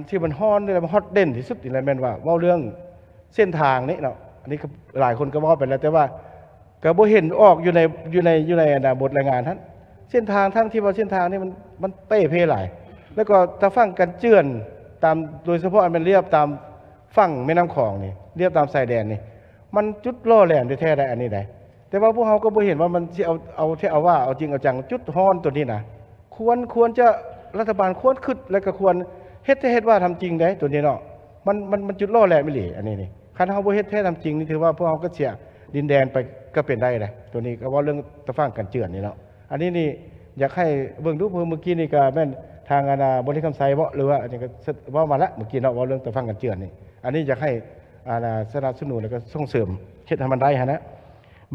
ที่มันฮ้อนนี่แหละมันฮอตเด่นที่สุดนี่แหละแม่นว่าเว้าเรื่องเส้นทางนี่เนาะอันนี้ก็หลายคนก็เว้าไปแล้วแต่ว่าก็บ่เห็นออกอยู่ในบทรายงานท่านเส้นทางทั้งที่ว่าเส้นทางนี่มันเป้เพหลายแล้วก็ถ้าฟังกันเจือนตามโดยเฉพาะอันมันเรียบตามฝั่งแม่น้ำคลองนี่เรียบตามชายแดนนี่มันจุดล่อแหลมแท้ๆได้อันนี้ได้แต่ว่าพวกเฮาก็บ่เห็นว่ามันสิเอาว่าเอาจริงเอาจังจุดฮ้อนตัวนี้นะควรจะรัฐบาลควรคิดแล้วก็ควรเฮ็ดว่าทำจริงได้ตัวนี้เนาะมันจุดล่อแหลมอีหลีอันนี้นี่คันเฮาบ่เฮ็ดแท้ทำจริงนี่ถือว่าพวกเฮาก็เสียดินแดนไปก็เป็นได้เลยตัวนี้ก็ว่าเรื่องตะฟังกันเจือนนี่เนาะอันนี้นี่อยากให้เบิ่งดูเมื่อกี้นี่ก็แม่นทางบริคำไซบ่หรือว่าอันนี้ก็ว่ามาละเมื่อกี้เนาะว่าเรื่องตะฟังกันเจือนนี่อันนี้อยากให้สนับสนุนแล้วก็ส่งเสริมเฮ็ดให้มันได้หั่นนะ